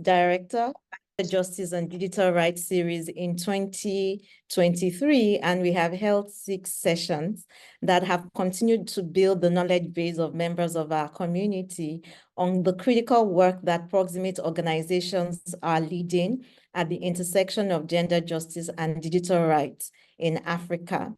Director, the Justice and Digital Rights Series in 2023, and we have held 6 sessions that have continued to build the knowledge base of members of our community on the critical work that proximate organizations are leading at the intersection of gender justice and digital rights in Africa.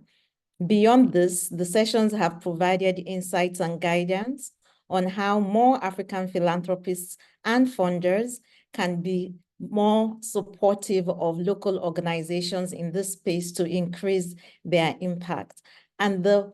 Beyond this, the sessions have provided insights and guidance on how more African philanthropists and funders can be more supportive of local organizations in this space to increase their impact. And the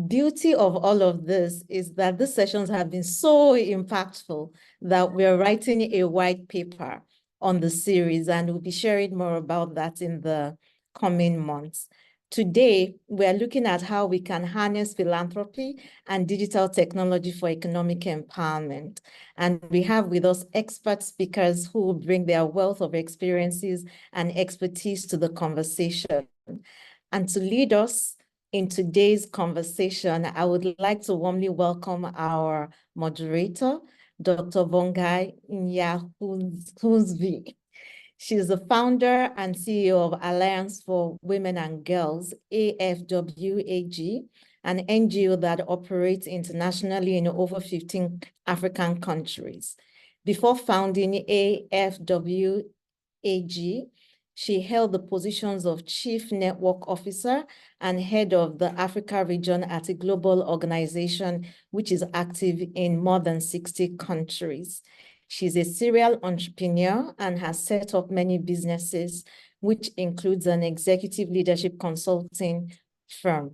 beauty of all of this is that the sessions have been so impactful that we're writing a white paper on the series, and we'll be sharing more about that in the coming months. Today, we are looking at how we can harness philanthropy and digital technology for economic empowerment. And we have with us expert speakers who will bring their wealth of experiences and expertise to the conversation. And to lead us in today's conversation, I would like to warmly welcome our moderator, Dr. Vongai Nyahunsvi. She's the founder and CEO of Alliance for Women and Girls, AFWAG, an NGO that operates internationally in over 15 African countries. Before founding AFWAG, she held the positions of Chief Network Officer and Head of the Africa region at a global organization which is active in more than 60 countries. She's a serial entrepreneur and has set up many businesses, which includes an executive leadership consulting firm.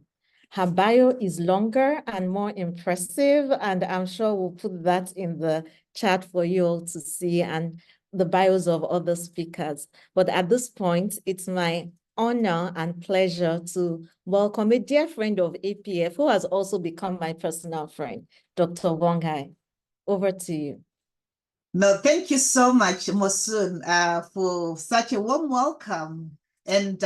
Her bio is longer and more impressive, and I'm sure we'll put that in the chat for you all to see, and the bios of other speakers. But at this point, it's my honor and pleasure to welcome a dear friend of APF who has also become my personal friend, Dr. Vongai. Over to you. No, thank you so much, Mosun, for such a warm welcome. And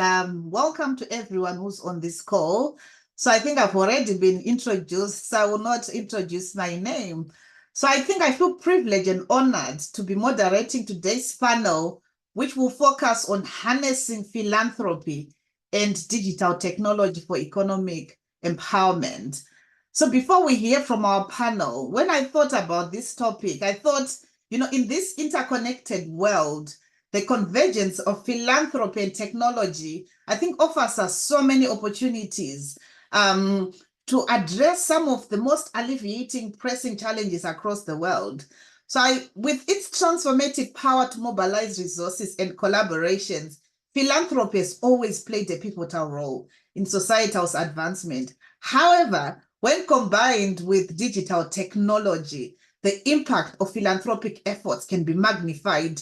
welcome to everyone who's on this call. So I think I've already been introduced, so I will not introduce my name. So I think I feel privileged and honored to be moderating today's panel, which will focus on harnessing philanthropy and digital technology for economic empowerment. So before we hear from our panel, when I thought about this topic, I thought, you know, in this interconnected world, the convergence of philanthropy and technology, I think offers us so many opportunities to address some of the most alleviating pressing challenges across the world. So with its transformative power to mobilize resources and collaborations, philanthropy has always played a pivotal role in societal advancement. However, when combined with digital technology, the impact of philanthropic efforts can be magnified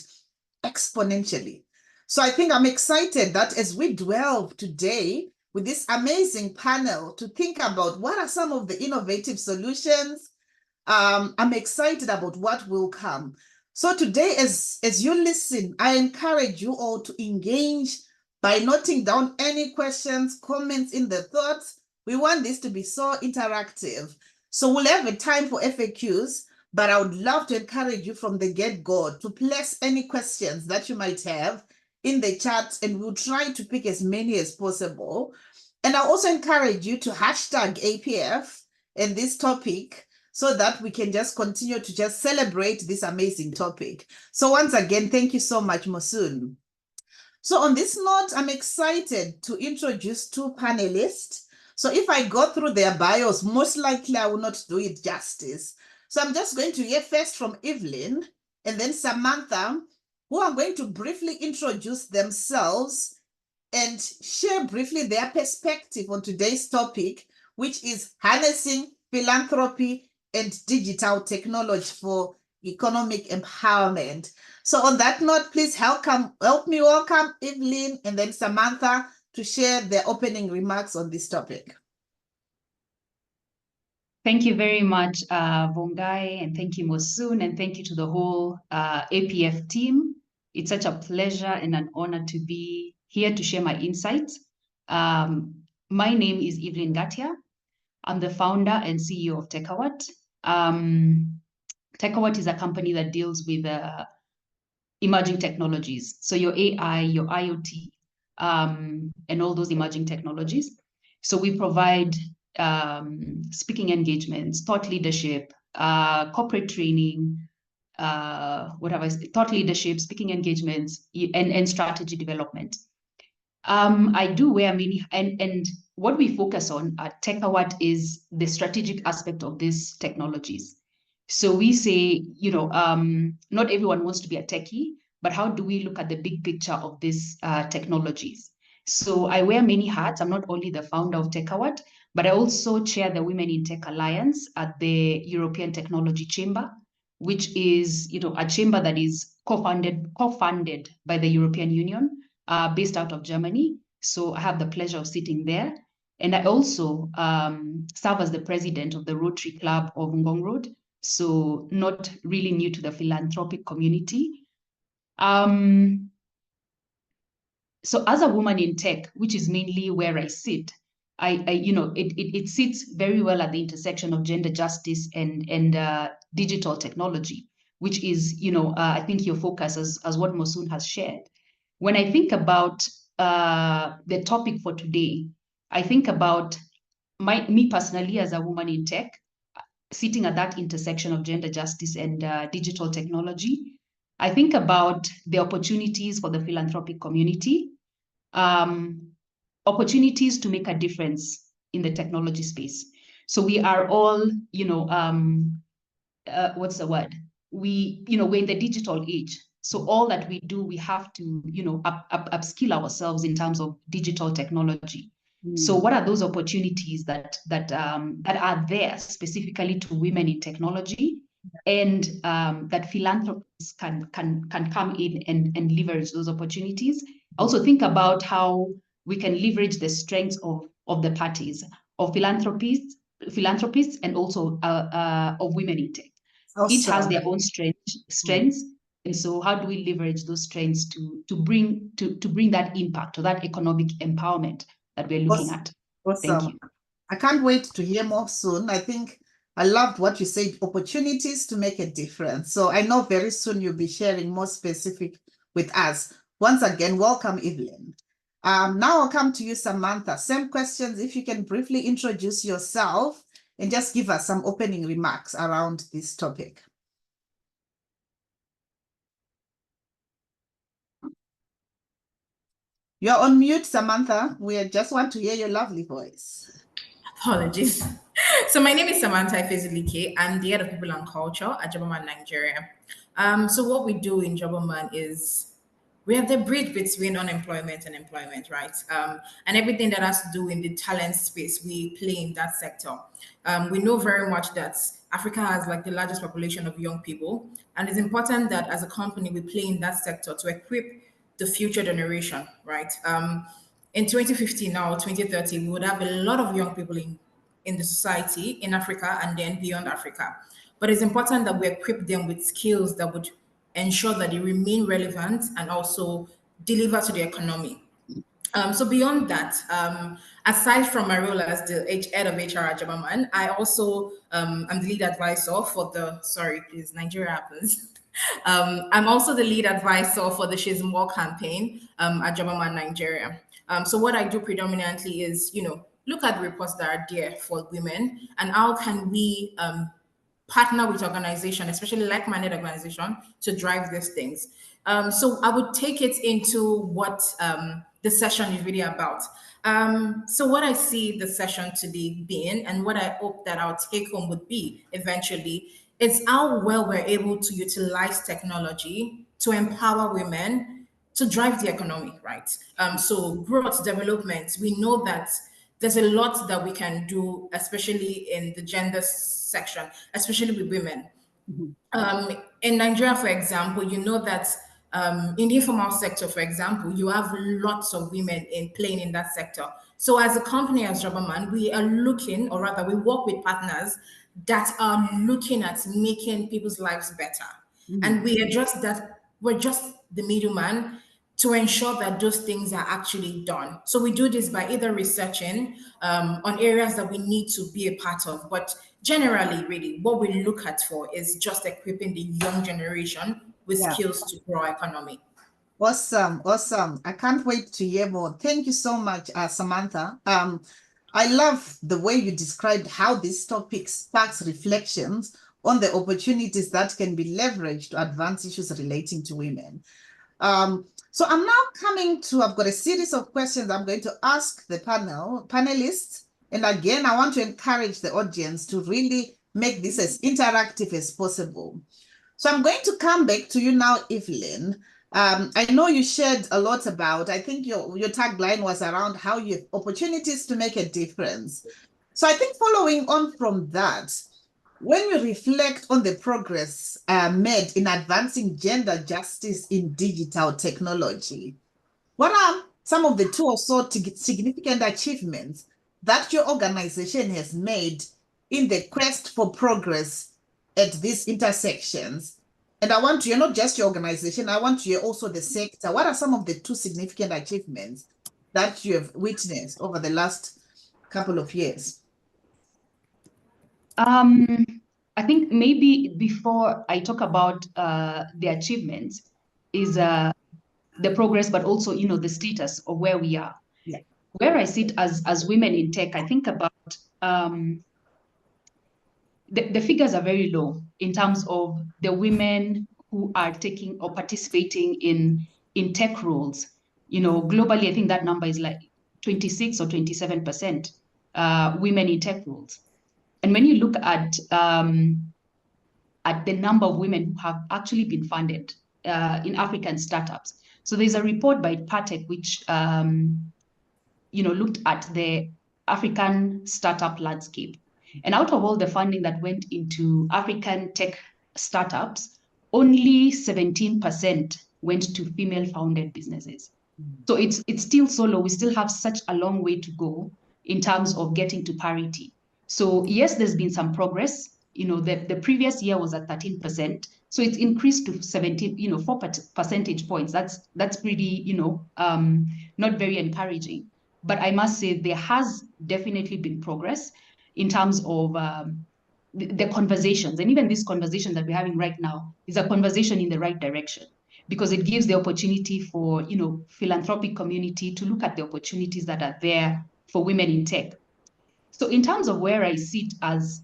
exponentially. So I think I'm excited that as we delve today with this amazing panel to think about what are some of the innovative solutions, I'm excited about what will come. So today, as you listen, I encourage you all to engage by noting down any questions, comments in the thoughts. We want this to be so interactive. So we'll have a time for FAQs, but I would love to encourage you from the get-go to place any questions that you might have in the chat, and we'll try to pick as many as possible. And I also encourage you to hashtag APF in this topic so that we can just continue to just celebrate this amazing topic. So once again, thank you so much, Mosun. So on this note, I'm excited to introduce 2 panelists. So if I go through their bios, most likely I will not do it justice. So I'm just going to hear first from Evelyn and then Samantha, who are going to briefly introduce themselves and share briefly their perspective on today's topic, which is harnessing philanthropy and digital technology for economic empowerment. So on that note, please help me welcome Evelyn and then Samantha to share their opening remarks on this topic. Thank you very much, Vongai, and thank you, Mosun, and thank you to the whole APF team. It's such a pleasure and an honor to be here to share my insights. My name is Evelyn Gatia. I'm the founder and CEO of Tekawat. Tekawat is a company that deals with emerging technologies. So your AI, your IoT, and all those emerging technologies. So we provide speaking engagements, thought leadership, corporate training, thought leadership, speaking engagements, and strategy development. I do wear many, and what we focus on at TechAward is the strategic aspect of these technologies. So we say, not everyone wants to be a techie, but how do we look at the big picture of these technologies? So I wear many hats. I'm not only the founder of TechAward, but I also chair the Women in Tech Alliance at the European Technology Chamber, which is, a chamber that is co-funded by the European Union, based out of Germany. So I have the pleasure of sitting there. And I also serve as the president of the Rotary Club of Ngong Road. So not really new to the philanthropic community. So as a woman in tech, which is mainly where I sit, it sits very well at the intersection of gender justice and digital technology, which is, I think your focus as what Mosun has shared. When I think about the topic for today, I think about me personally as a woman in tech, sitting at that intersection of gender justice and digital technology. I think about the opportunities for the philanthropic community, opportunities to make a difference in the technology space. So we are all, what's the word? We're in the digital age. So all that we do, we have to, upskill ourselves in terms of digital technology. So what are those opportunities that are there specifically to women in technology, and that philanthropists can come in and leverage those opportunities? Also think about how we can leverage the strengths of the parties, of philanthropists, and also of women in tech. Awesome. Each has their own strengths. And so how do we leverage those strengths to bring that impact or that economic empowerment that we're looking at? Awesome. Thank you. I can't wait to hear more soon. I think I loved what you said, opportunities to make a difference. So I know very soon you'll be sharing more specific with us. Once again, welcome, Evelyn. Now I'll come to you, Samantha. Same questions. If you can briefly introduce yourself and just give us some opening remarks around this topic. You're on mute, Samantha. We just want to hear your lovely voice. Apologies. So my name is Samantha Ifezilike. I'm the head of people and culture at Jobaman, Nigeria. So what we do in Jobaman is we have the bridge between unemployment and employment, right? And everything that has to do in the talent space, we play in that sector. We know very much that Africa has like the largest population of young people, and it's important that as a company, we play in that sector to equip the future generation, right? In 2050 now, 2030, we would have a lot of young people in the society in Africa and then beyond Africa. But it's important that we equip them with skills that would ensure that they remain relevant and also deliver to the economy. So beyond that, aside from my role as the head of HR at Jobaman, I also am the lead advisor for Nigeria happens. I'm also the lead advisor for the She's More campaign at Jobaman, Nigeria. So what I do predominantly is, look at the reports that are there for women and how can we partner with organizations, especially like-minded organizations, to drive these things. So I would take it into what the session is really about. So what I see the session today being, and what I hope that our take home would be eventually, is how well we're able to utilize technology to empower women to drive the economy, right? So growth, development, we know that there's a lot that we can do, especially in the gender section, especially with women. In Nigeria, for example, you know that in the informal sector, for example, you have lots of women playing in that sector. So as a company, as Jobaman, we are looking, or rather we work with partners that are looking at making people's lives better. And we are just that, we're just the middleman to ensure that those things are actually done. So we do this by either researching on areas that we need to be a part of, but generally, really, what we look at for is just equipping the young generation with Yeah. skills to grow our economy. Awesome, awesome. I can't wait to hear more. Thank you so much, Samantha. I love the way you described how this topic sparks reflections on the opportunities that can be leveraged to advance issues relating to women. So I'm now I've got a series of questions I'm going to ask the panelists. And again, I want to encourage the audience to really make this as interactive as possible. So I'm going to come back to you now, Evelyn. I know you shared a lot about, I think your tagline was around how you have opportunities to make a difference. So I think following on from that, when you reflect on the progress made in advancing gender justice in digital technology, what are some of the 2 or so significant achievements that your organization has made in the quest for progress at these intersections? And I want to hear not just your organization, I want to hear also the sector. What are some of the 2 significant achievements that you have witnessed over the last couple of years? I think maybe before I talk about the achievements is the progress, but also, the status of where we are. Yeah. Where I sit as women in tech, I think about the figures are very low in terms of the women who are taking or participating in tech roles. Globally, I think that number is like 26 or 27% women in tech roles. And when you look at the number of women who have actually been funded in African startups. So there's a report by Patek which looked at the African startup landscape. And out of all the funding that went into African tech startups, only 17% went to female-founded businesses. So it's still so low. We still have such a long way to go in terms of getting to parity. So yes, there's been some progress. The previous year was at 13%. So it's increased to 17, 4 percentage points. That's pretty, not very encouraging. But I must say there has definitely been progress in terms of the conversations. And even this conversation that we're having right now is a conversation in the right direction, because it gives the opportunity for, philanthropic community to look at the opportunities that are there for women in tech. So in terms of where I sit as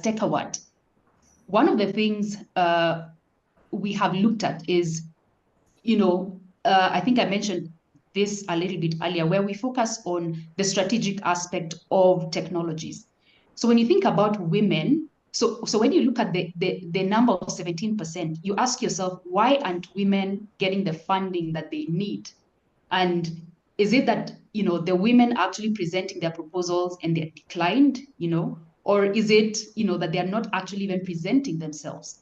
Tech Award, one of the things we have looked at is, I think I mentioned this a little bit earlier, where we focus on the strategic aspect of technologies. So when you think about women, so when you look at the number of 17%, you ask yourself, why aren't women getting the funding that they need? And is it that, the women actually presenting their proposals and they're declined, or is it, that they're not actually even presenting themselves?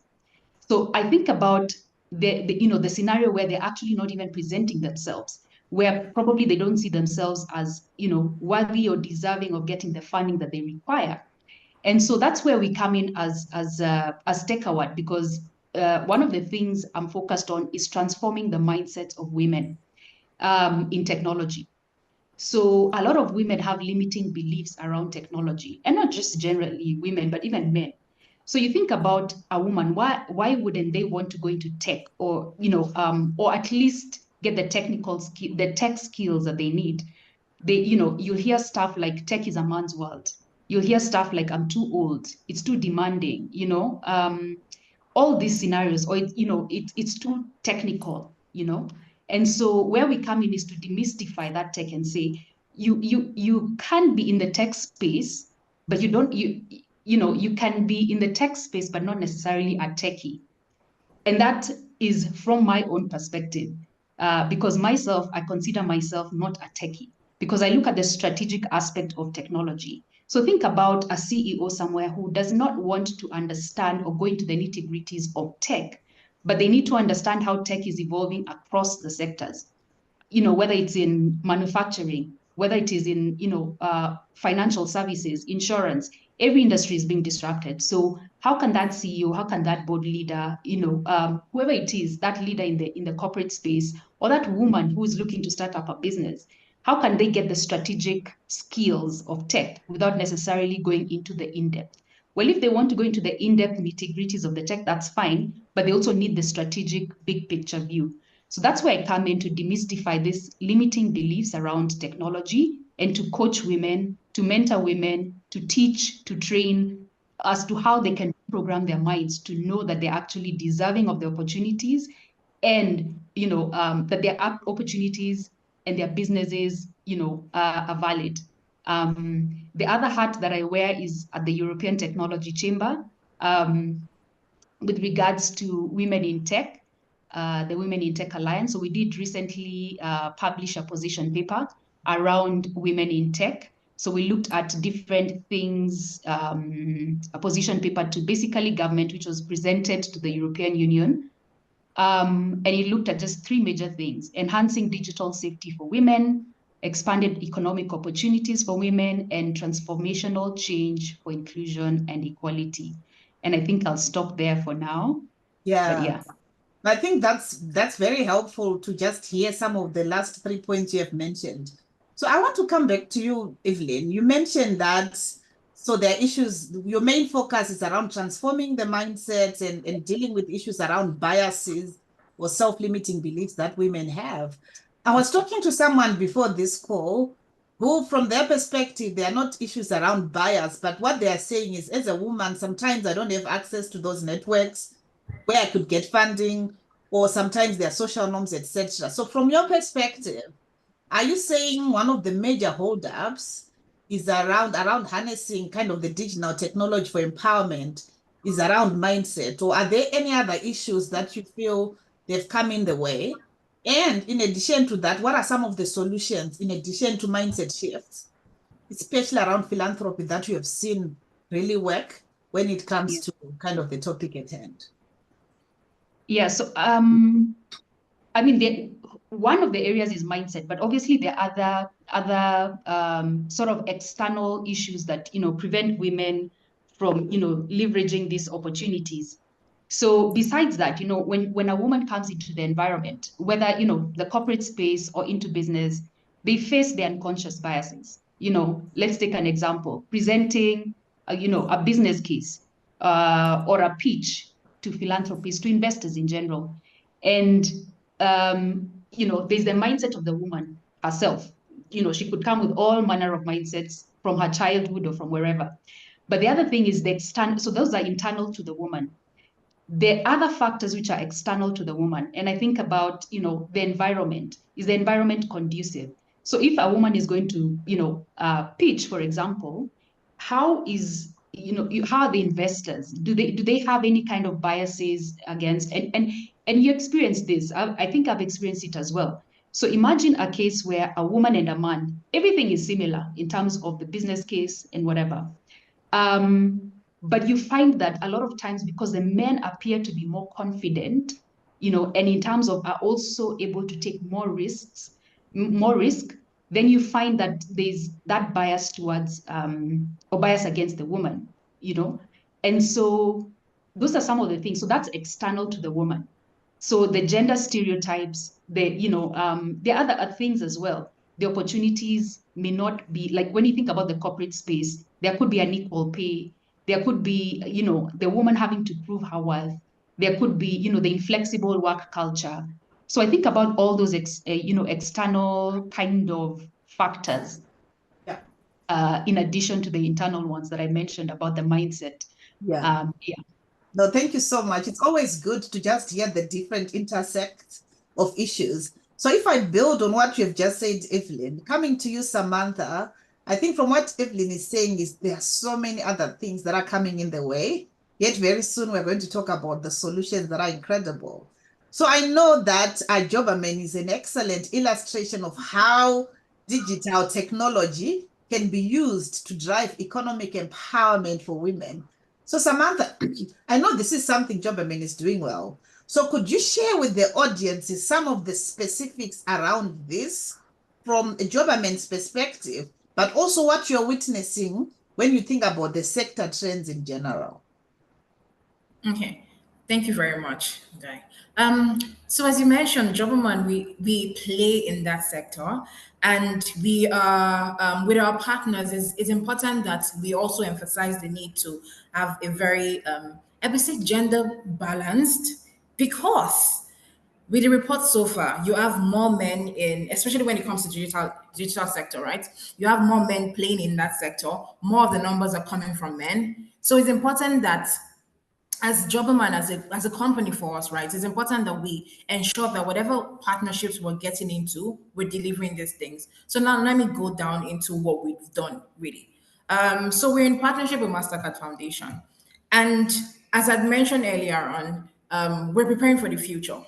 So I think about the scenario where they're actually not even presenting themselves, where probably they don't see themselves as, worthy or deserving of getting the funding that they require. And so that's where we come in as Tech Award, because one of the things I'm focused on is transforming the mindset of women in technology. So a lot of women have limiting beliefs around technology, and not just generally women, but even men. So you think about a woman, why wouldn't they want to go into tech, or or at least get the technical skill, the tech skills that they need? You'll hear stuff like tech is a man's world. You'll hear stuff like I'm too old, it's too demanding, all these scenarios, or it's too technical, And so where we come in is to demystify that tech and say, you can be in the tech space, but you can be in the tech space, but not necessarily a techie. And that is from my own perspective, because I consider myself not a techie, because I look at the strategic aspect of technology. So think about a CEO somewhere who does not want to understand or go into the nitty-gritties of tech, but they need to understand how tech is evolving across the sectors. Whether it's in manufacturing, whether it is in, financial services, insurance, every industry is being disrupted. So how can that CEO, how can that board leader, whoever it is, that leader in the corporate space, or that woman who is looking to start up a business, how can they get the strategic skills of tech without necessarily going into the in-depth? Well, if they want to go into the in-depth nitty-gritties of the tech, that's fine. but they also need the strategic big picture view. So that's where I come in to demystify these limiting beliefs around technology and to coach women, to mentor women, to teach, to train as to how they can program their minds to know that they're actually deserving of the opportunities, and that their opportunities and their businesses are valid. The other hat that I wear is at the European Technology Chamber, with regards to women in tech, the Women in Tech Alliance. So we did recently publish a position paper around women in tech. So we looked at different things, a position paper to basically government, which was presented to the European Union. And it looked at just three major things: enhancing digital safety for women, expanded economic opportunities for women, and transformational change for inclusion and equality. And I think I'll stop there for now. Yeah. But yeah. I think that's very helpful to just hear some of the last 3 points you have mentioned. So I want to come back to you, Evelyn. You mentioned that, so there are issues, your main focus is around transforming the mindsets and dealing with issues around biases or self-limiting beliefs that women have. I was talking to someone before this call who, from their perspective, they are not issues around bias, but what they are saying is, as a woman, sometimes I don't have access to those networks where I could get funding, or sometimes there are social norms, etc. So from your perspective, are you saying one of the major holdups is around harnessing kind of the digital technology for empowerment is around mindset, or are there any other issues that you feel they've come in the way? And in addition to that, what are some of the solutions in addition to mindset shifts, especially around philanthropy, that you have seen really work when it comes to kind of the topic at hand? Yeah, so I mean, one of the areas is mindset, but obviously there are other sort of external issues that prevent women from leveraging these opportunities. So besides that, when a woman comes into the environment, whether the corporate space or into business, they face their unconscious biases. Let's take an example: presenting a business case or a pitch to philanthropists, to investors in general. And, there's the mindset of the woman herself. She could come with all manner of mindsets from her childhood or from wherever. But the other thing is the external, so those are internal to the woman. The other factors which are external to the woman, and I think about, the environment. Is the environment conducive? So if a woman is going to, pitch, for example, how are the investors? Do they have any kind of biases against? And you experience this. I think I've experienced it as well. So imagine a case where a woman and a man, everything is similar in terms of the business case and whatever. But you find that a lot of times, because the men appear to be more confident, and in terms of are also able to take more risk, then you find that there's that bias towards or bias against the woman, and so those are some of the things. So that's external to the woman. So the gender stereotypes, there are other things as well. The opportunities may not be, like when you think about the corporate space, there could be unequal pay. There could be, the woman having to prove her worth. There could be, the inflexible work culture. So I think about all those, external kind of factors. Yeah. In addition to the internal ones that I mentioned about the mindset. Yeah. No, thank you so much. It's always good to just hear the different intersects of issues. So if I build on what you've just said, Evelyn, coming to you, Samantha, I think from what Evelyn is saying is there are so many other things that are coming in the way. Yet very soon we're going to talk about the solutions that are incredible. So I know that Jobaman is an excellent illustration of how digital technology can be used to drive economic empowerment for women. So Samantha, I know this is something Jobaman is doing well. So could you share with the audiences some of the specifics around this from a Jobaman's perspective, but also what you're witnessing when you think about the sector trends in general? Okay, thank you very much, Guy. So as you mentioned, Jobaman, we play in that sector, and we are with our partners. It's important that we also emphasize the need to have a very, I would say, gender balanced because with the report so far, you have more men in, especially when it comes to digital sector, right? You have more men playing in that sector. More of the numbers are coming from men. So it's important that as Jobberman, as a company for us, right, it's important that we ensure that whatever partnerships we're getting into, we're delivering these things. So now let me go down into what we've done really. So we're in partnership with Mastercard Foundation. And as I'd mentioned earlier on, we're preparing for the future.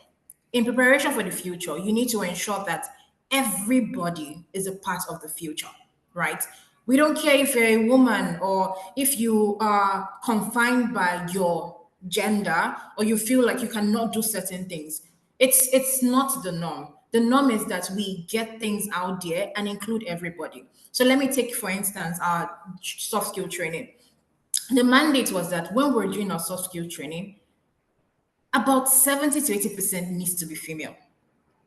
In preparation for the future, you need to ensure that everybody is a part of the future, right? We don't care if you're a woman or if you are confined by your gender or you feel like you cannot do certain things. It's not the norm. The norm is that we get things out there and include everybody. So let me take, for instance, our soft skill training. The mandate was that when we're doing our soft skill training, about 70 to 80% needs to be female,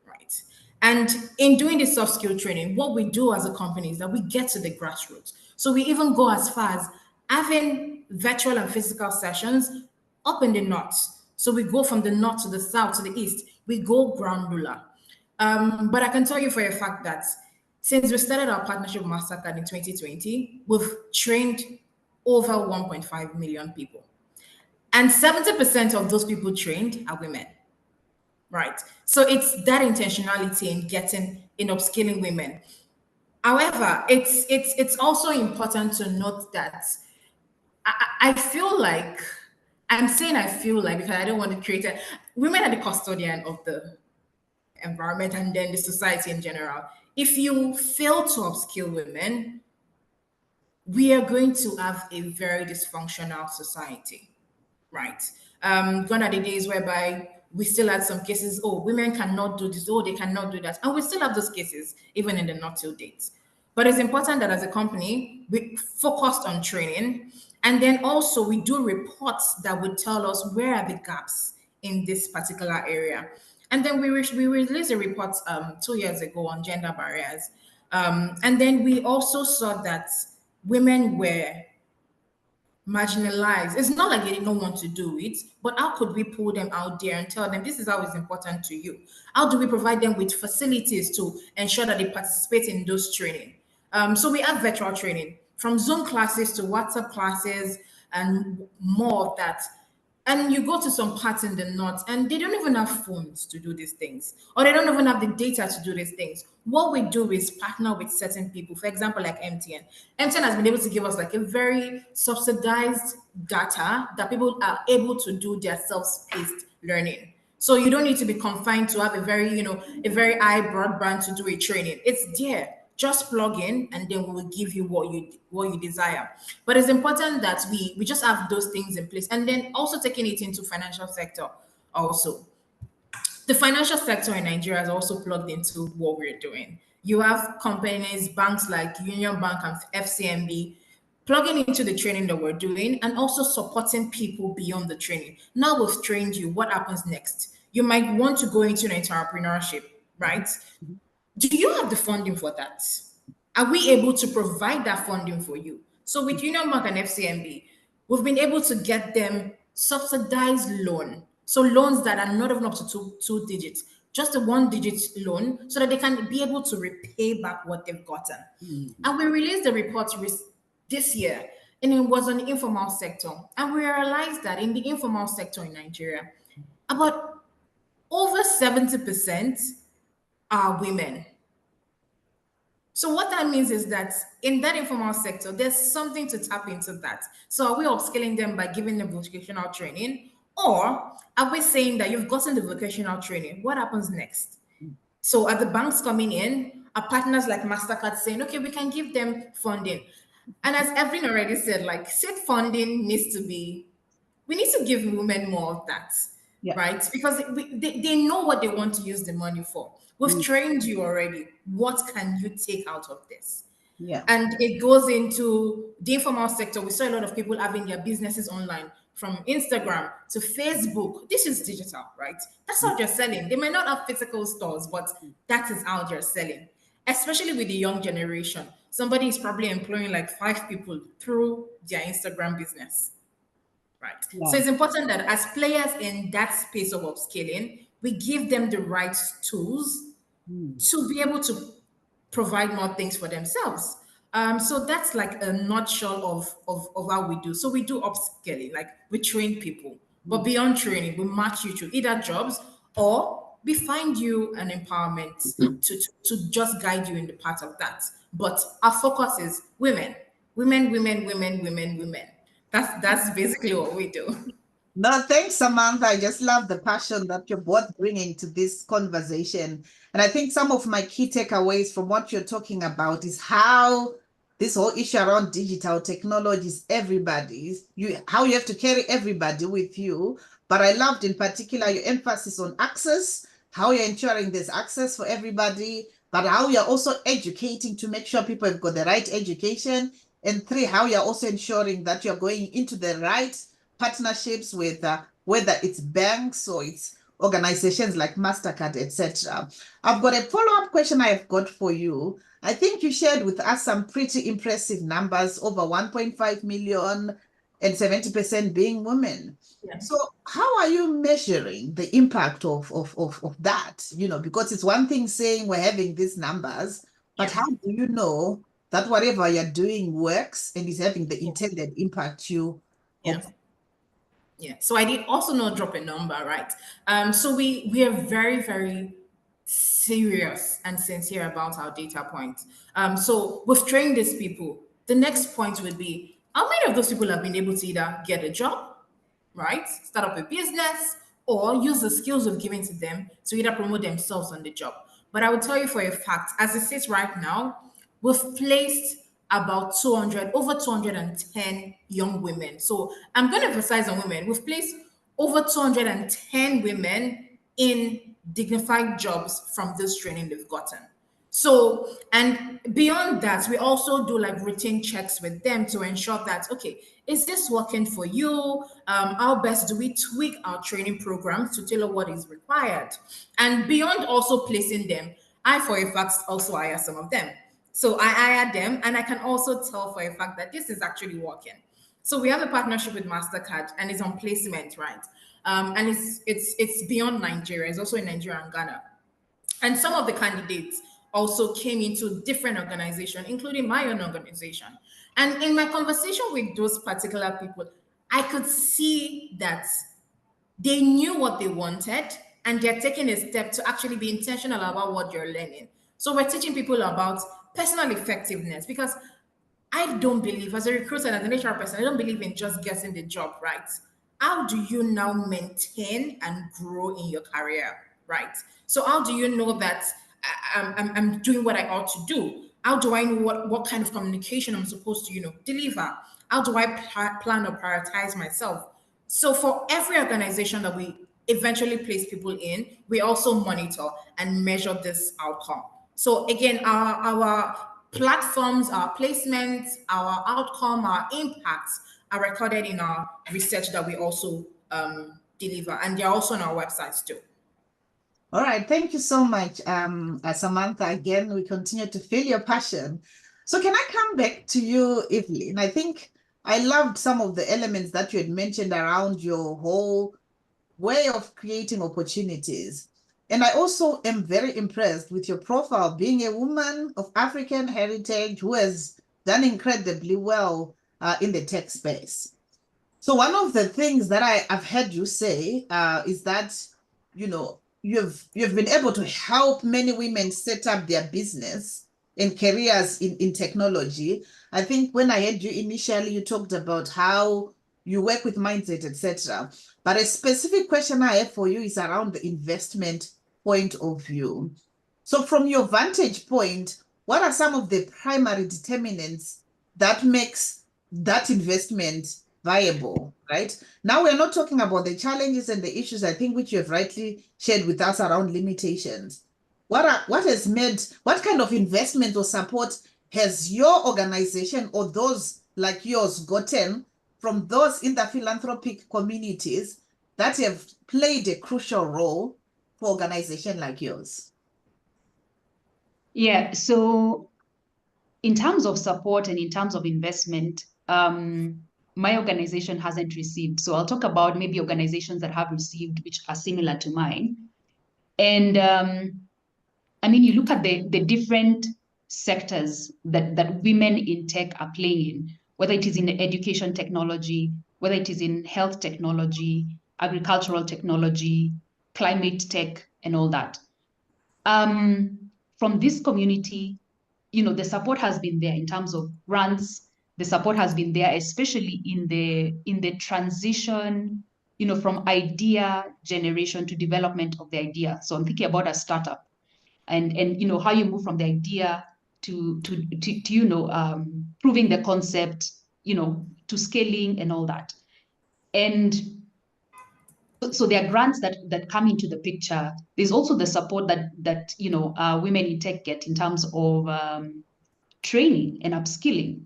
right? And in doing this soft skill training, what we do as a company is that we get to the grassroots. So we even go as far as having virtual and physical sessions up in the north. So we go from the north to the south to the east. We go granular. But I can tell you for a fact that since we started our partnership with Mastercard in 2020, we've trained over 1.5 million people. And 70% of those people trained are women, right? So it's that intentionality in upskilling women. However, it's also important to note that I feel like, I'm saying I feel like because I don't want to create women are the custodian of the environment and then the society in general. If you fail to upskill women, we are going to have a very dysfunctional society, right? Gone are the days whereby we still had some cases, oh, women cannot do this, oh, they cannot do that. And we still have those cases, even in the not till dates. But it's important that as a company, we focused on training. And then also we do reports that would tell us where are the gaps in this particular area. And then we released a report 2 years ago on gender barriers. And then we also saw that women were marginalized. It's not like they didn't want to do it, but how could we pull them out there and tell them this is how it's important to you? How do we provide them with facilities to ensure that they participate in those training? So we have virtual training from Zoom classes to WhatsApp classes and more of that. And you go to some parts in the north and they don't even have phones to do these things, or they don't even have the data to do these things. What we do is partner with certain people. For example, like MTN. MTN has been able to give us like a very subsidized data that people are able to do their self-paced learning. So you don't need to be confined to have a very high broadband to do a training. It's there. Just plug in and then we will give you what you desire. But it's important that we just have those things in place and then also taking it into financial sector also. The financial sector in Nigeria is also plugged into what we're doing. You have companies, banks like Union Bank and FCMB plugging into the training that we're doing and also supporting people beyond the training. Now we've trained you, what happens next? You might want to go into an entrepreneurship, right? Do you have the funding for that? Are we able to provide that funding for you? So with Union Bank and FCMB, we've been able to get them subsidized loan. So loans that are not even up to two digits, just a 1 digit loan so that they can be able to repay back what they've gotten. And we released the report this year and it was on the informal sector. And we realized that in the informal sector in Nigeria, about over 70% are women. So what that means is that in that informal sector, there's something to tap into that. So are we upskilling them by giving them vocational training? Or are we saying that you've gotten the vocational training? What happens next? So are the banks coming in? Are partners like MasterCard saying, okay, we can give them funding? And as Evelyn already said, like seed funding needs to be, we need to give women more of that, right? Because they know what they want to use the money for. We've trained you already. What can you take out of this? Yeah. And it goes into the informal sector. We saw a lot of people having their businesses online from Instagram to Facebook. This is digital, right? That's how they're selling. They might not have physical stores, but that is how they're selling, especially with the young generation. Somebody is probably employing like 5 people through their Instagram business. right? Yeah. So it's important that as players in that space of upskilling, we give them the right tools to be able to provide more things for themselves. So that's like a nutshell of how we do. So we do upskilling, like we train people, but beyond training, we match you to either jobs or we find you an empowerment to just guide you in the path of that. But our focus is women, women, women, women, women, women. That's basically what we do. No, thanks, Samantha. I just love the passion that you're both bringing to this conversation. And I think some of my key takeaways from what you're talking about is how this whole issue around digital technologies, how you have to carry everybody with you. But I loved in particular your emphasis on access, how you're ensuring there's access for everybody, but how you're also educating to make sure people have got the right education. And 3, how you're also ensuring that you're going into the right partnerships with whether it's banks or it's organizations like MasterCard, etc. I've got a follow-up question I've got for you. I think you shared with us some pretty impressive numbers, over 1.5 million and 70% being women. Yeah. So how are you measuring the impact of that? Because it's one thing saying we're having these numbers, but how do you know that whatever you're doing works and is having the intended impact you hope? Yeah. So I did also not drop a number, right? So we are very, very serious and sincere about our data points. So we've trained these people. The next point would be how many of those people have been able to either get a job, right? Start up a business or use the skills we've given to them to either promote themselves on the job. But I will tell you for a fact, as it sits right now, we've placed about over 210 young women. So I'm going to emphasize on women. We've placed over 210 women in dignified jobs from this training they've gotten. So, and beyond that, we also do like routine checks with them to ensure that, okay, is this working for you? How best do we tweak our training programs to tailor what is required? And beyond also placing them, I, for a fact, also hire some of them. So I hire them, and I can also tell for a fact that this is actually working. So we have a partnership with MasterCard, and it's on placement, right? And it's beyond Nigeria. It's also in Nigeria and Ghana. And some of the candidates also came into different organizations, including my own organization. And in my conversation with those particular people, I could see that they knew what they wanted and they're taking a step to actually be intentional about what you're learning. So we're teaching people about personal effectiveness because I don't believe, as a recruiter and as an HR person, I don't believe in just getting the job right. How do you now maintain and grow in your career, right? So how do you know that I'm doing what I ought to do? How do I know what kind of communication I'm supposed to, deliver? How do I plan or prioritize myself? So for every organization that we eventually place people in, we also monitor and measure this outcome. So again, our platforms, our placements, our outcome, our impacts are recorded in our research that we also deliver, and they're also on our websites too. All right, thank you so much, Samantha. Again, we continue to feel your passion. So can I come back to you, Evelyn? I think I loved some of the elements that you had mentioned around your whole way of creating opportunities. And I also am very impressed with your profile, being a woman of African heritage who has done incredibly well in the tech space. So one of the things that I've heard you say is that, you've been able to help many women set up their business and careers in technology. I think when I heard you initially, you talked about how you work with mindset, etc. But a specific question I have for you is around the investment point of view. So from your vantage point, what are some of the primary determinants that makes that investment viable, right? Now we're not talking about the challenges and the issues, I think, which you have rightly shared with us around limitations. What kind of investment or support has your organization or those like yours gotten from those in the philanthropic communities that have played a crucial role for organization like yours? Yeah, so in terms of support and in terms of investment, my organization hasn't received. So I'll talk about maybe organizations that have received, which are similar to mine. And I mean, you look at the different sectors that women in tech are playing in, whether it is in education technology, whether it is in health technology, agricultural technology, climate tech, and all that. From this community, you know, the support has been there in terms of grants. The support has been there, especially in the transition, you know, from idea generation to development of the idea. So I'm thinking about a startup, and you know, how you move from the idea to you know, proving the concept, you know, to scaling and all that. And so there are grants that come into the picture. There's also the support that you know, women in tech get in terms of training and upskilling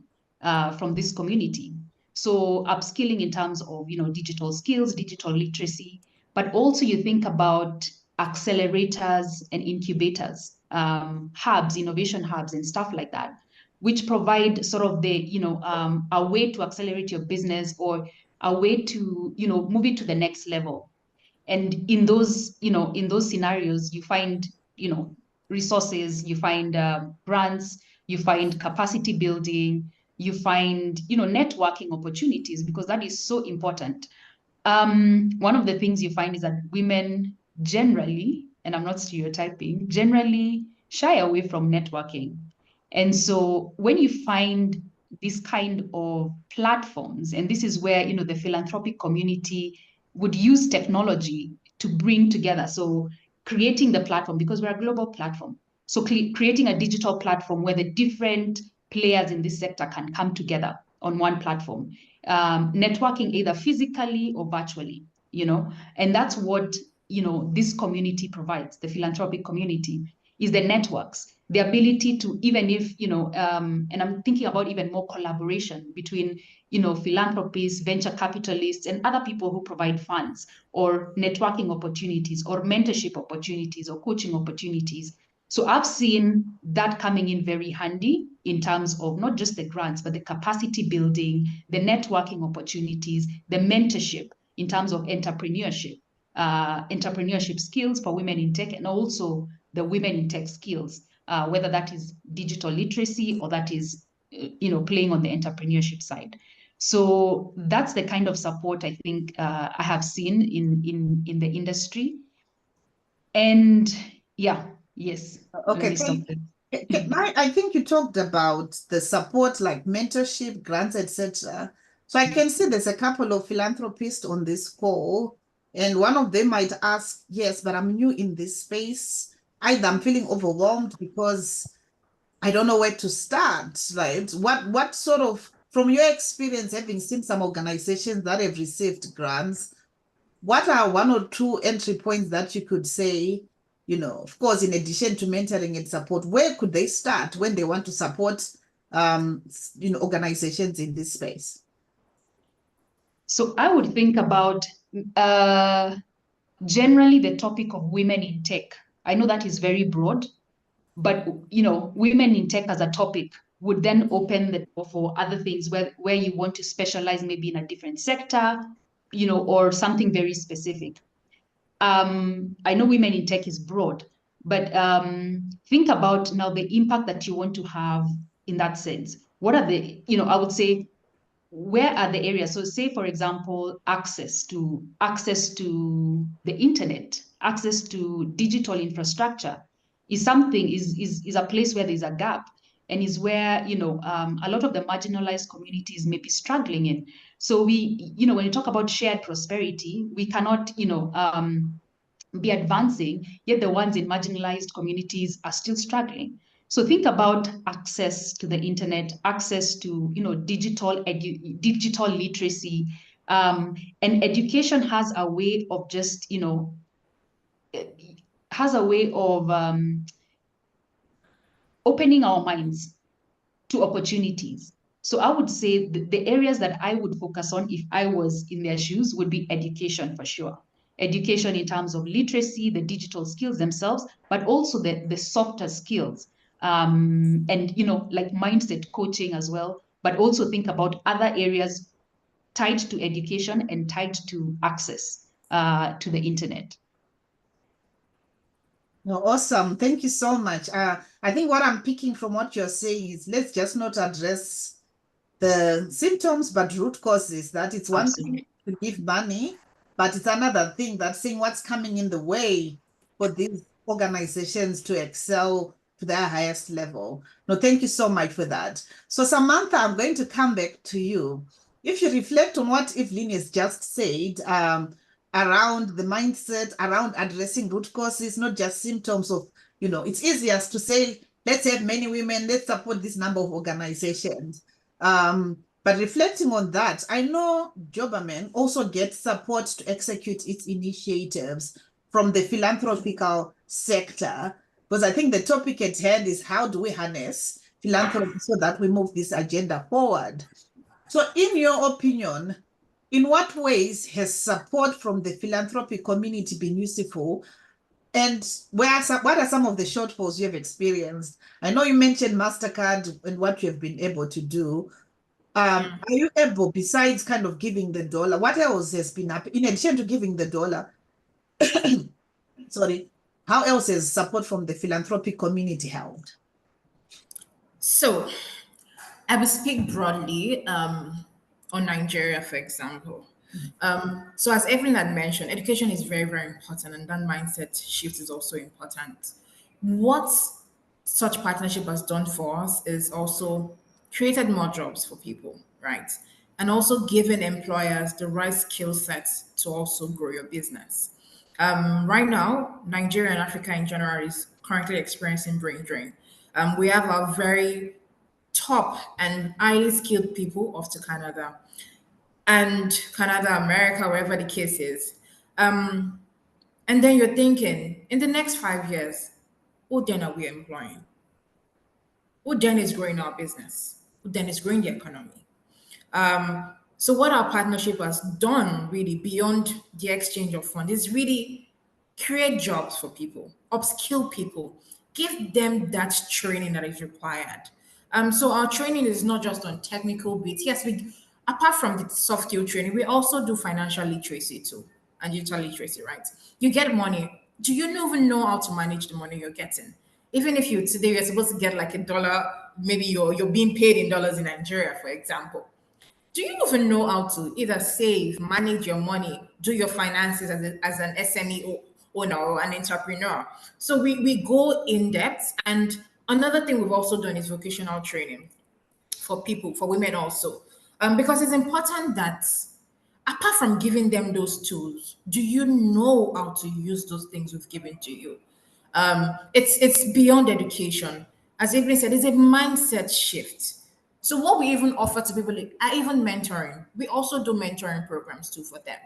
from this community. So upskilling in terms of, you know, digital skills, digital literacy, but also you think about accelerators and incubators, hubs, innovation hubs and stuff like that, which provide sort of the, you know, a way to accelerate your business, or a way to, you know, move it to the next level. And in those, you know, in those scenarios, you find, you know, resources, you find grants, you find capacity building, you find, you know, networking opportunities, because that is so important. One of the things you find is that women generally, and I'm not stereotyping, generally shy away from networking. And so when you find this kind of platforms, and this is where, you know, the philanthropic community would use technology to bring together. So creating the platform, because we're a global platform. So creating a digital platform where the different players in this sector can come together on one platform, networking either physically or virtually, you know, and that's what, you know, this community provides, the philanthropic community, is the networks, the ability to, even if, you know, and I'm thinking about even more collaboration between, you know, philanthropists, venture capitalists, and other people who provide funds, or networking opportunities, or mentorship opportunities, or coaching opportunities. So I've seen that coming in very handy in terms of not just the grants, but the capacity building, the networking opportunities, the mentorship in terms of entrepreneurship, entrepreneurship skills for women in tech, and also the women in tech skills, whether that is digital literacy or that is, you know, playing on the entrepreneurship side. So that's the kind of support I think I have seen in the industry. And yeah, yes. Okay, I think you talked about the support like mentorship, grants, etc. So I can see there's a couple of philanthropists on this call, and one of them might ask, yes, but I'm new in this space. Either I'm feeling overwhelmed because I don't know where to start, right? What sort of, from your experience, having seen some organizations that have received grants, what are one or two entry points that you could say, you know, of course, in addition to mentoring and support, where could they start when they want to support, you know, organizations in this space? So I would think about generally the topic of women in tech. I know that is very broad, but, you know, women in tech as a topic would then open the door for other things where you want to specialize maybe in a different sector, you know, or something very specific. I know women in tech is broad, but think about now the impact that you want to have in that sense. What are the, you know, I would say, where are the areas? So say, for example, access to the internet, access to digital infrastructure is something, is a place where there's a gap, and is where, you know, a lot of the marginalized communities may be struggling in. So we, you know, when you talk about shared prosperity, we cannot, you know, be advancing, yet the ones in marginalized communities are still struggling. So think about access to the internet, access to, you know, digital literacy, and education has a way of just, you know, has a way of opening our minds to opportunities. So I would say the areas that I would focus on if I was in their shoes would be education, for sure. Education in terms of literacy, the digital skills themselves, but also the softer skills, and, you know, like mindset coaching as well, but also think about other areas tied to education and tied to access to the internet. No, awesome. Thank you so much. I think what I'm picking from what you're saying is let's just not address the symptoms, but root causes. That it's one thing to give money, but it's another thing that's seeing what's coming in the way for these organizations to excel to their highest level. No, thank you so much for that. So Samantha, I'm going to come back to you. If you reflect on what Evelyn has just said, around the mindset, around addressing root causes, not just symptoms of, it's easiest to say, let's have many women, let's support this number of organizations. But reflecting on that, I know Jobaman also gets support to execute its initiatives from the philanthropical sector, because I think the topic at hand is how do we harness philanthropy so that we move this agenda forward? So in your opinion, in what ways has support from the philanthropic community been useful? And what are some of the shortfalls you have experienced? I know you mentioned MasterCard and what you have been able to do. Are you able, besides kind of giving the dollar, what else has been up in addition to giving the dollar? Sorry, how else has support from the philanthropic community helped? So I will speak broadly on Nigeria, for example. So as Evelyn had mentioned, education is very, very important, and that mindset shift is also important. What such partnership has done for us is also created more jobs for people, right? And also given employers the right skill sets to also grow your business. Right now, Nigeria and Africa in general is currently experiencing brain drain. We have a very top and highly skilled people off to Canada and Canada, America, wherever the case is. And then you're thinking, in the next 5 years, who then are we employing? Who then is growing our business? Who then is growing the economy? So what our partnership has done really beyond the exchange of funds is really create jobs for people, upskill people, give them that training that is required. So our training is not just on technical bits. Yes, we apart from the soft skill training, we also do financial literacy too and digital literacy, right? You get money. Do you even know how to manage the money you're getting? Even if you today you're supposed to get like $1, maybe you're being paid in dollars in Nigeria, for example. Do you even know how to either save, manage your money, do your finances as an SME owner or an entrepreneur? So we go in depth. And another thing we've also done is vocational training for people, for women also. Because it's important that apart from giving them those tools, do you know how to use those things we've given to you? It's beyond education. As Evelyn said, it's a mindset shift. So what we even offer to people are even mentoring. We also do mentoring programs too for them,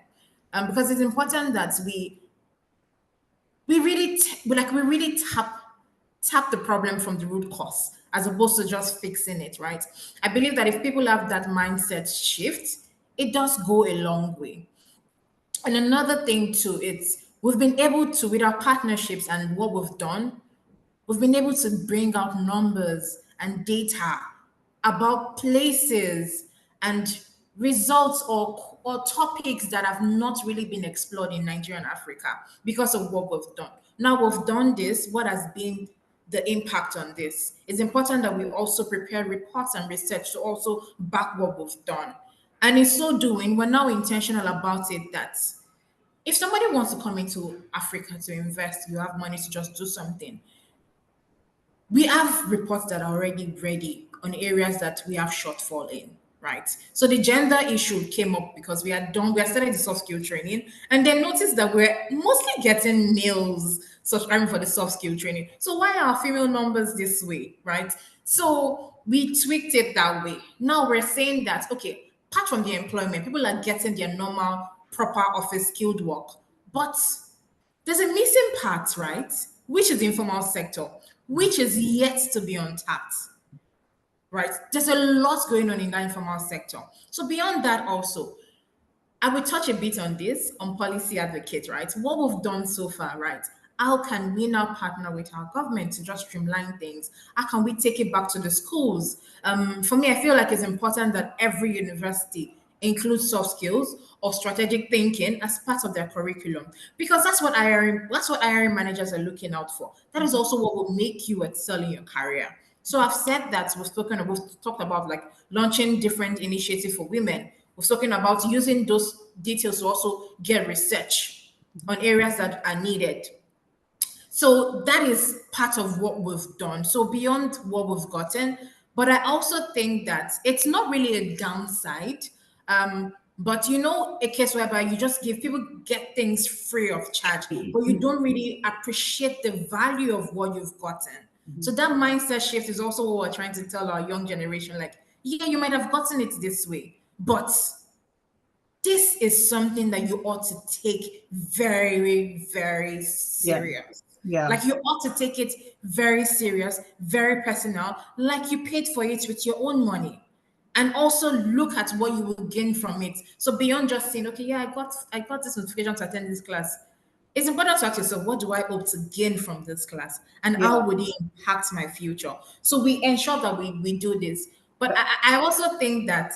because it's important that we really tap the problem from the root cause as opposed to just fixing it, right? I believe that if people have that mindset shift, it does go a long way. And another thing too, it's we've been able to, with our partnerships and what we've done, we've been able to bring out numbers and data about places and results or topics that have not really been explored in Nigeria and Africa because of what we've done. Now we've done this, what has been the impact on this? It's important that we also prepare reports and research to also back what we've done. And in so doing, we're now intentional about it that if somebody wants to come into Africa to invest, you have money to just do something. We have reports that are already ready on areas that we have shortfall in, right? So the gender issue came up because we had started the soft skill training, and then noticed that we're mostly getting males subscribing for the soft skill training. So why are female numbers this way, right? So we tweaked it that way. Now we're saying that, okay, apart from the employment, people are getting their normal, proper office skilled work, but there's a missing part, right? Which is the informal sector, which is yet to be untapped, right? There's a lot going on in that informal sector. So beyond that also, I will touch a bit on this, on policy advocate, right? What we've done so far, right? How can we now partner with our government to just streamline things? How can we take it back to the schools? For me, I feel like it's important that every university include soft skills or strategic thinking as part of their curriculum, because that's what hiring managers are looking out for. That is also what will make you excel in your career. So I've said that we've talked about like launching different initiatives for women. We're talking about using those details to also get research on areas that are needed. So that is part of what we've done. So beyond what we've gotten, but I also think that it's not really a downside. But a case whereby you just give people get things free of charge, but you don't really appreciate the value of what you've gotten. So that mindset shift is also what we're trying to tell our young generation. Like, yeah, you might have gotten it this way, but this is something that you ought to take very, very serious. Yeah. Like you ought to take it very serious, very personal, like you paid for it with your own money. And also look at what you will gain from it. So beyond just saying, okay, yeah, I got this notification to attend this class. It's important to ask yourself, what do I hope to gain from this class? And how would it impact my future? So we ensure that we do this. But I also think that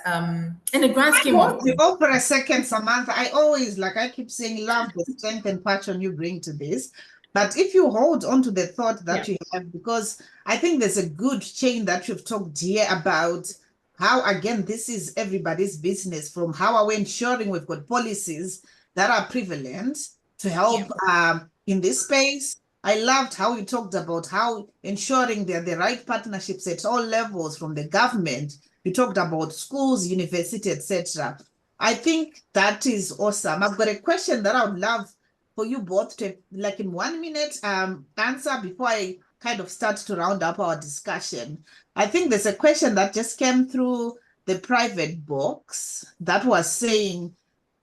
in the grand scheme of things, hold for a second, Samantha. I keep saying, love the strength and passion you bring to this. But if you hold on to the thought that you have, because I think there's a good chain that you've talked here about how, again, this is everybody's business, from how are we ensuring we've got policies that are prevalent to help in this space. I loved how you talked about how ensuring there are the right partnerships at all levels from the government. You talked about schools, university, etc. I think that is awesome. I've got a question that I would love for you both to, like in 1 minute, answer before I kind of start to round up our discussion. I think there's a question that just came through the private box that was saying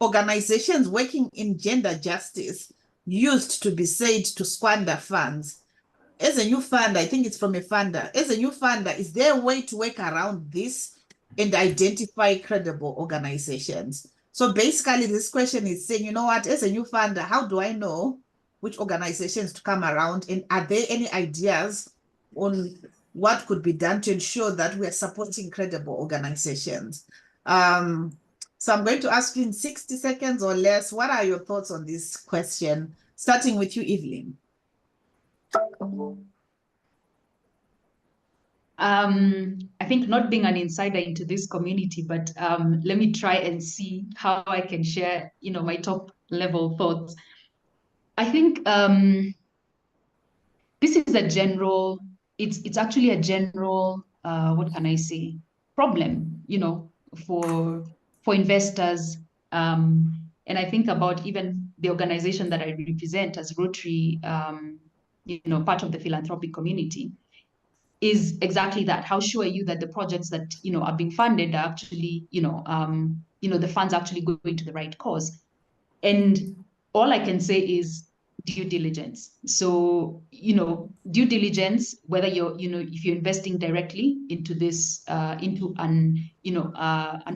organizations working in gender justice used to be said to squander funds. As a new funder, I think it's from a funder. As a new funder, is there a way to work around this and identify credible organizations? So basically, this question is saying, you know what, as a new funder, how do I know which organizations to come around? And are there any ideas on what could be done to ensure that we are supporting credible organizations? So I'm going to ask you in 60 seconds or less, what are your thoughts on this question? Starting with you, Evelyn. I think not being an insider into this community, but let me try and see how I can share, my top level thoughts. I think this is a general, it's actually a general, what can I say, problem, for investors. And I think about even the organization that I represent as Rotary, part of the philanthropic community, is exactly that. How sure are you that the projects that are being funded are actually, the funds actually going to the right cause? And all I can say is due diligence. So, due diligence, whether if you're investing directly into this, into an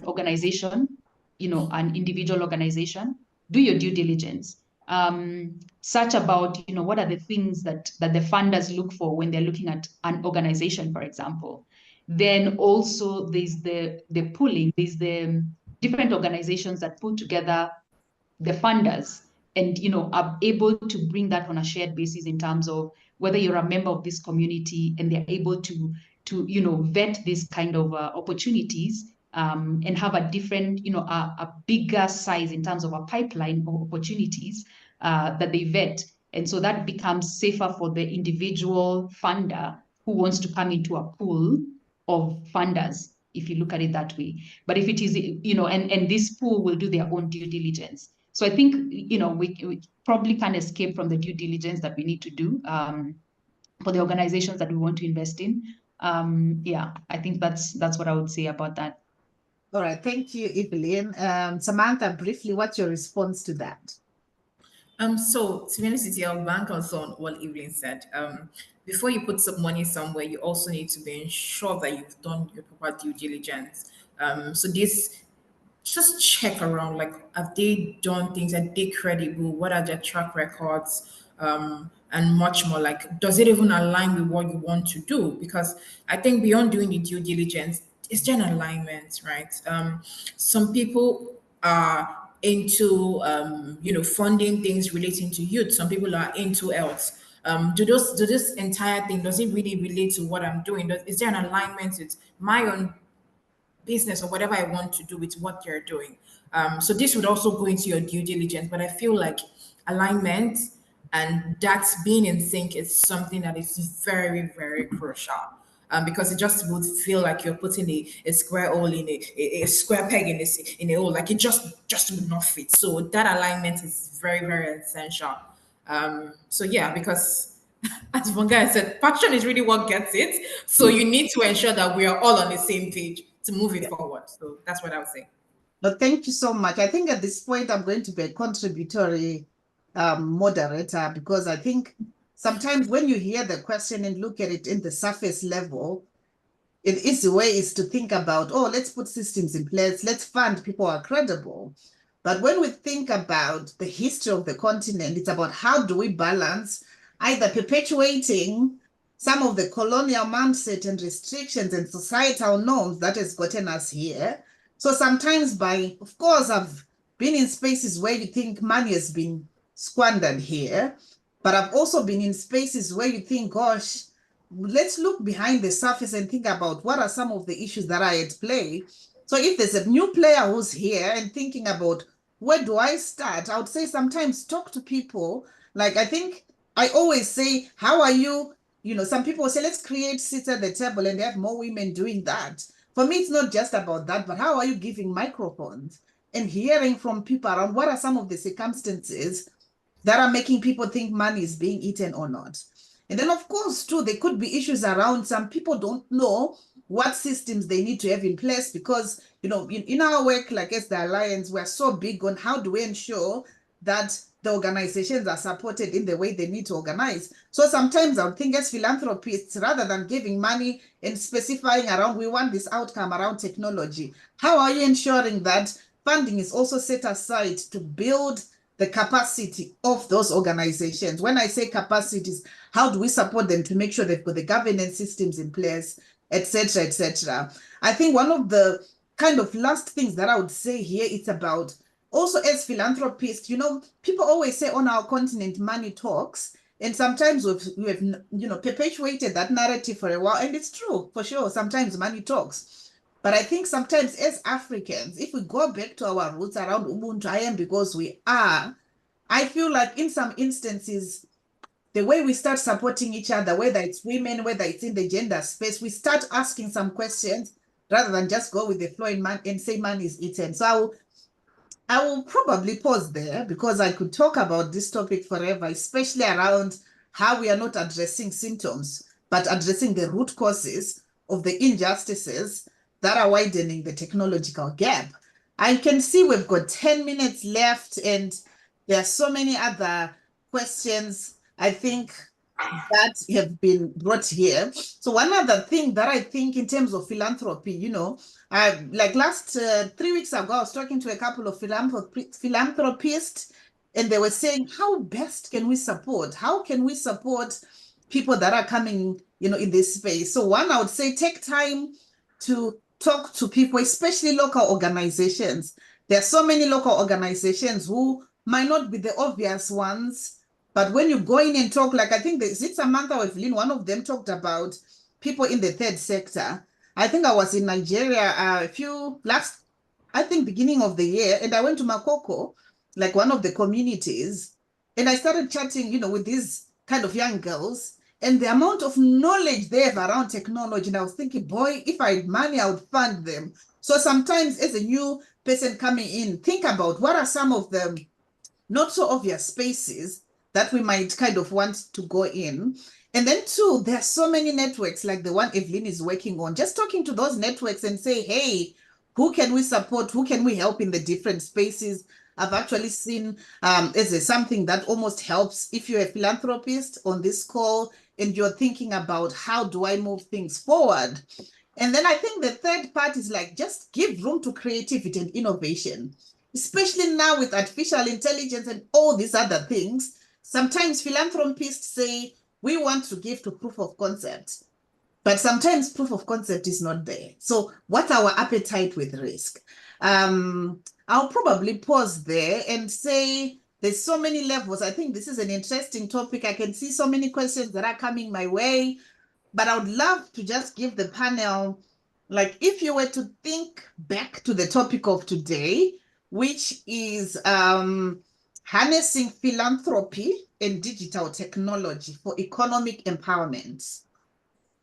organization, an individual organization, do your due diligence. Search about, what are the things that the funders look for when they're looking at an organization, for example. Then also there's the pooling, there's the different organizations that put together the funders and are able to bring that on a shared basis in terms of whether you're a member of this community and they're able to vet this kind of opportunities and have a different a bigger size in terms of a pipeline of opportunities that they vet. And so that becomes safer for the individual funder who wants to come into a pool of funders, if you look at it that way. But if it is, and this pool will do their own due diligence. So I think, we probably can't escape from the due diligence that we need to do for the organizations that we want to invest in. I think that's what I would say about that. All right, thank you, Evelyn. Samantha, briefly, what's your response to that? So to be honest with you, I'll bank on what Evelyn said. Before you put some money somewhere, you also need to be sure that you've done your proper due diligence. So this, just check around, like, have they done things, are they credible, what are their track records, and much more. Like, does it even align with what you want to do? Because I think beyond doing the due diligence, is there an alignment, right? Some people are into funding things relating to youth. Some people are into health. Do this entire thing, does it really relate to what I'm doing? Is there an alignment with my own business or whatever I want to do with what you're doing? So this would also go into your due diligence, but I feel like alignment and that being in sync is something that is very, very crucial. Because it just would feel like you're putting a square hole in a square peg in a hole, like it just would not fit. So that alignment is very, very essential. So yeah, because as Vonga said, passion is really what gets it. So you need to ensure that we are all on the same page to move it forward. So that's what I would say. No, thank you so much. I think at this point, I'm going to be a contributory moderator, because I think sometimes when you hear the question and look at it in the surface level, an easy way is to think about, oh, let's put systems in place, let's fund people who are credible. But when we think about the history of the continent, it's about how do we balance either perpetuating some of the colonial mindset and restrictions and societal norms that has gotten us here. So sometimes of course, I've been in spaces where you think money has been squandered here, but I've also been in spaces where you think, gosh, let's look behind the surface and think about what are some of the issues that are at play. So if there's a new player who's here and thinking about where do I start, I would say sometimes talk to people. Like, I think I always say, how are you? Some people say, let's create seats at the table and have more women doing that. For me, it's not just about that, but how are you giving microphones and hearing from people around what are some of the circumstances that are making people think money is being eaten or not. And then, of course, too, there could be issues around some people don't know what systems they need to have in place, because, in our work, like as the Alliance, we're so big on how do we ensure that the organizations are supported in the way they need to organize. So sometimes I would think as philanthropists, rather than giving money and specifying around, we want this outcome around technology, how are you ensuring that funding is also set aside to build the capacity of those organizations? When I say capacities, how do we support them to make sure they've got the governance systems in place, etc., etc.? I think one of the kind of last things that I would say here, it's about also as philanthropists, people always say on our continent, money talks. And sometimes we've perpetuated that narrative for a while. And it's true, for sure. Sometimes money talks. But I think sometimes as Africans, if we go back to our roots around Ubuntu, I am because we are, I feel like in some instances, the way we start supporting each other, whether it's women, whether it's in the gender space, we start asking some questions rather than just go with the flow and say money is eaten. So I will probably pause there, because I could talk about this topic forever, especially around how we are not addressing symptoms, but addressing the root causes of the injustices that are widening the technological gap. I can see we've got 10 minutes left, and there are so many other questions, I think, that have been brought here. So one other thing that I think in terms of philanthropy, like last 3 weeks ago, I was talking to a couple of philanthropists, and they were saying, how best can we support? How can we support people that are coming, in this space? So one, I would say, take time to talk to people, especially local organizations. There are so many local organizations who might not be the obvious ones, but when you go in and talk, like I think Samantha or Evelyn, one of them talked about people in the third sector. I think I was in Nigeria beginning of the year, and I went to Makoko, like one of the communities, and I started chatting, with these kind of young girls, and the amount of knowledge they have around technology. And I was thinking, boy, if I had money, I would fund them. So sometimes as a new person coming in, think about what are some of the not so obvious spaces that we might kind of want to go in. And then two, there are so many networks like the one Evelyn is working on, just talking to those networks and say, hey, who can we support? Who can we help in the different spaces? I've actually seen as something that almost helps if you're a philanthropist on this call and you're thinking about how do I move things forward? And then I think the third part is like, just give room to creativity and innovation, especially now with artificial intelligence and all these other things. Sometimes philanthropists say, we want to give to proof of concept. But sometimes proof of concept is not there. So what's our appetite with risk? I'll probably pause there and say there's so many levels. I think this is an interesting topic. I can see so many questions that are coming my way, but I would love to just give the panel, like if you were to think back to the topic of today, which is harnessing philanthropy and digital technology for economic empowerment.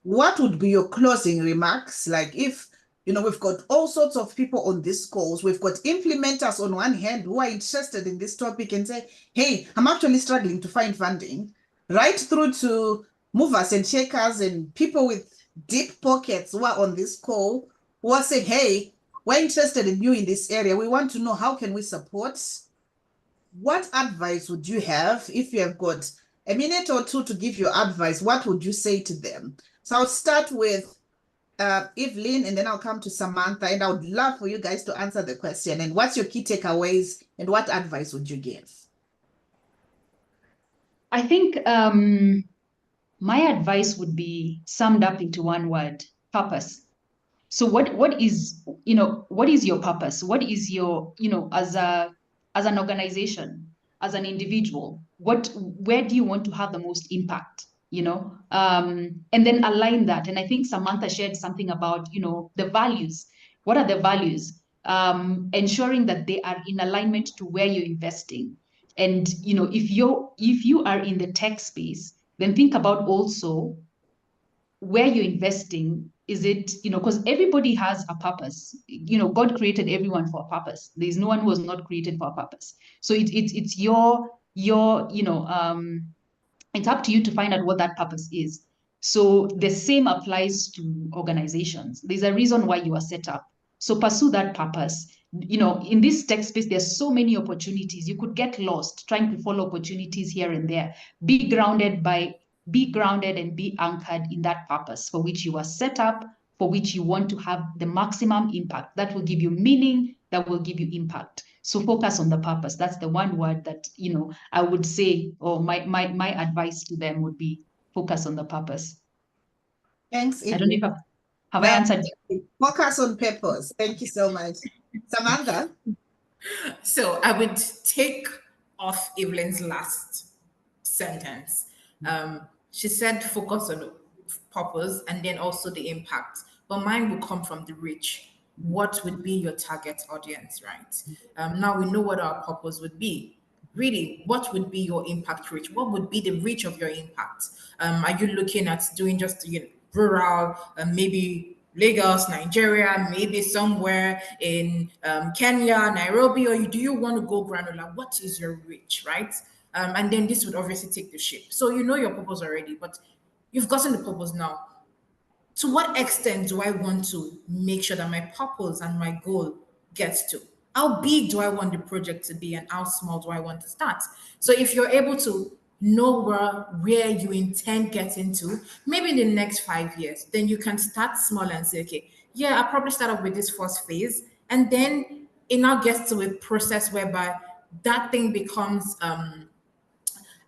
What would be your closing remarks? Like if, we've got all sorts of people on these calls, we've got implementers on one hand who are interested in this topic and say, hey, I'm actually struggling to find funding, right through to movers and shakers and people with deep pockets who are on this call who are saying, hey, we're interested in you in this area. We want to know how can we support? What advice would you have if you have got a minute or two to give your advice? What would you say to them? So I'll start with Evelyn, and then I'll come to Samantha, and I would love for you guys to answer the question. And what's your key takeaways, and what advice would you give? I think my advice would be summed up into one word: purpose. So what is your purpose? What is your, as an organization, as an individual, where do you want to have the most impact? And then align that. And I think Samantha shared something about, the values. What are the values? Ensuring that they are in alignment to where you're investing. And if you are in the tech space, then think about also where you're investing. Is it, because everybody has a purpose. God created everyone for a purpose. There's no one who was not created for a purpose. So it's your it's up to you to find out what that purpose is. So the same applies to organizations. There's a reason why you are set up. So pursue that purpose. In this tech space, there's so many opportunities. You could get lost trying to follow opportunities here and there. Be grounded and be anchored in that purpose for which you are set up, for which you want to have the maximum impact. That will give you meaning, that will give you impact. So focus on the purpose. That's the one word that, I would say, or my advice to them would be focus on the purpose. Thanks, I don't know if have I answered? Focus on purpose. Thank you so much. Samantha? So I would take off Evelyn's last sentence. She said focus on purpose and then also the impact, but mine will come from the reach. What would be your target audience, right? Now we know what our purpose would be. Really, what would be your impact reach? What would be the reach of your impact? Are you looking at doing just rural, maybe Lagos, Nigeria, maybe somewhere in Kenya, Nairobi, or do you want to go granular? What is your reach, right? And then this would obviously take the shape. So you know your purpose already, but you've gotten the purpose now. To what extent do I want to make sure that my purpose and my goal gets to? How big do I want the project to be and how small do I want to start? So if you're able to know where you intend getting to, maybe in the next 5 years, then you can start small and say, okay, yeah, I'll probably start off with this first phase. And then it now gets to a process whereby that thing becomes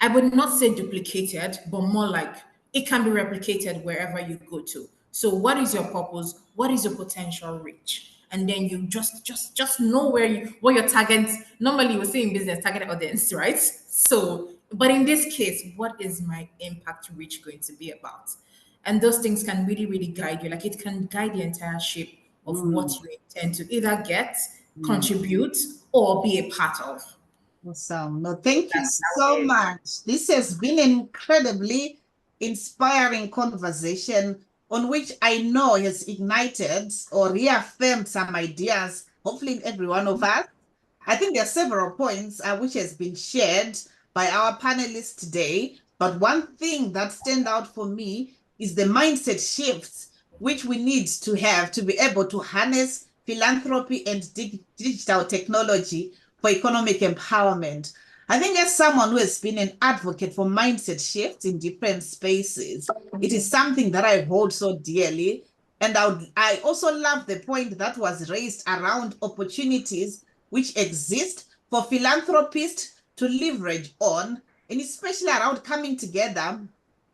I would not say duplicated, but more like it can be replicated wherever you go to. So what is your purpose? What is your potential reach? And then you just know what your target. Normally we say in business target audience, right? So, but in this case, what is my impact reach going to be about? And those things can really, really guide you. Like it can guide the entire shape of what you intend to either get, contribute, or be a part of. Awesome. No, thank you so much. This has been an incredibly inspiring conversation on which I know has ignited or reaffirmed some ideas, hopefully in every one of us. I think there are several points which has been shared by our panelists today, but one thing that stands out for me is the mindset shifts which we need to have to be able to harness philanthropy and digital technology for economic empowerment. I think as someone who has been an advocate for mindset shifts in different spaces, it is something that I hold so dearly. And I also love the point that was raised around opportunities which exist for philanthropists to leverage on, and especially around coming together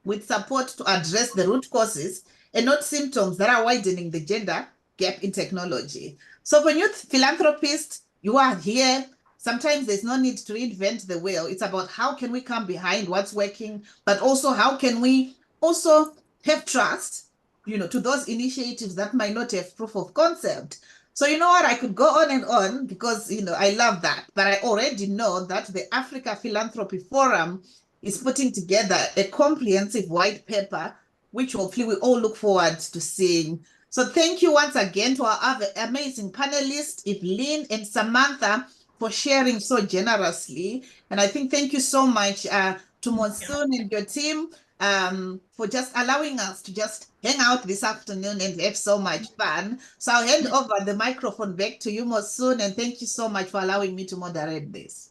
with support to address the root causes and not symptoms that are widening the gender gap in technology. So for youth philanthropists, you are here. Sometimes there's no need to reinvent the wheel. It's about how can we come behind what's working, but also how can we also have trust, to those initiatives that might not have proof of concept. So you know what, I could go on and on because, I love that. But I already know that the Africa Philanthropy Forum is putting together a comprehensive white paper, which hopefully we all look forward to seeing. So thank you once again to our other amazing panelists, Evelyn and Samantha, for sharing so generously. And I think thank you so much to Monsoon and your team for just allowing us to just hang out this afternoon and have so much fun. So I'll hand over the microphone back to you, Monsoon, and thank you so much for allowing me to moderate this.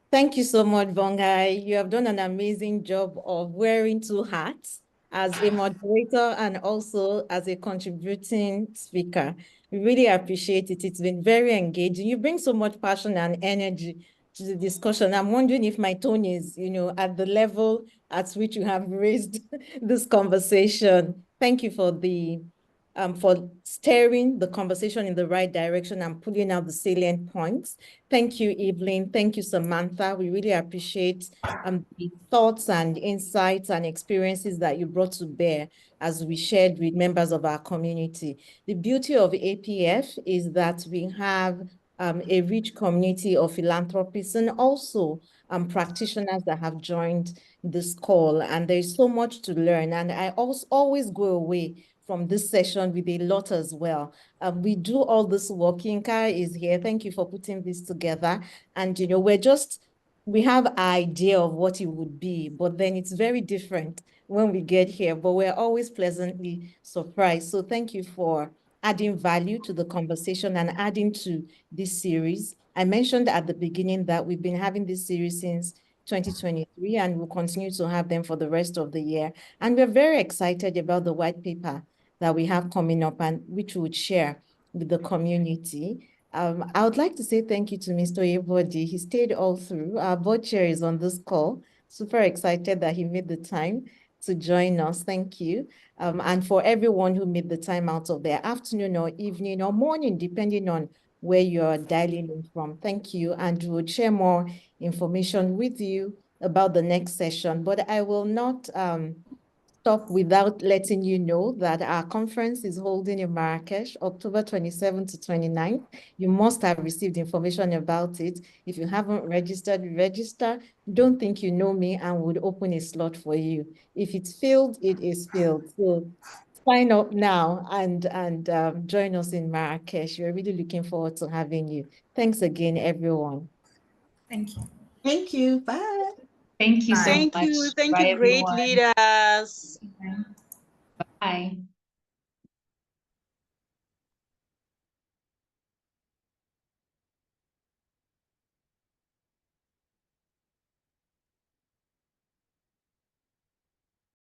Thank you so much, Bongai. You have done an amazing job of wearing two hats as a moderator and also as a contributing speaker. We really appreciate it. It's been very engaging. You bring so much passion and energy to the discussion. I'm wondering if my tone is, at the level at which you have raised this conversation. Thank you for steering the conversation in the right direction and pulling out the salient points. Thank you, Evelyn. Thank you, Samantha. We really appreciate the thoughts and insights and experiences that you brought to bear as we shared with members of our community. The beauty of APF is that we have a rich community of philanthropists and also practitioners that have joined this call. And there's so much to learn. And I also always go away from this session with a lot as well. We do all this work. Yinka is here. Thank you for putting this together. And, we have an idea of what it would be, but then it's very different when we get here, but we're always pleasantly surprised. So thank you for adding value to the conversation and adding to this series. I mentioned at the beginning that we've been having this series since 2023, and we'll continue to have them for the rest of the year. And we're very excited about the white paper that we have coming up and which we would share with the community. I would like to say thank you to Mr. Yebodi. He stayed all through. Our board chair is on this call. Super excited that he made the time to join us. Thank you. And for everyone who made the time out of their afternoon or evening or morning, depending on where you're dialing in from. Thank you. And we'll share more information with you about the next session. But I will not stop without letting you know that our conference is holding in Marrakesh, October 27th to 29th. You must have received information about it. If you haven't registered, register. Don't think you know me and would open a slot for you. If it's filled, it is filled. So sign up now and join us in Marrakesh. We're really looking forward to having you. Thanks again, everyone. Thank you. Thank you. Bye. Thank you so Bye. much. Thank you. Thank Bye, you, great everyone. leaders. Bye.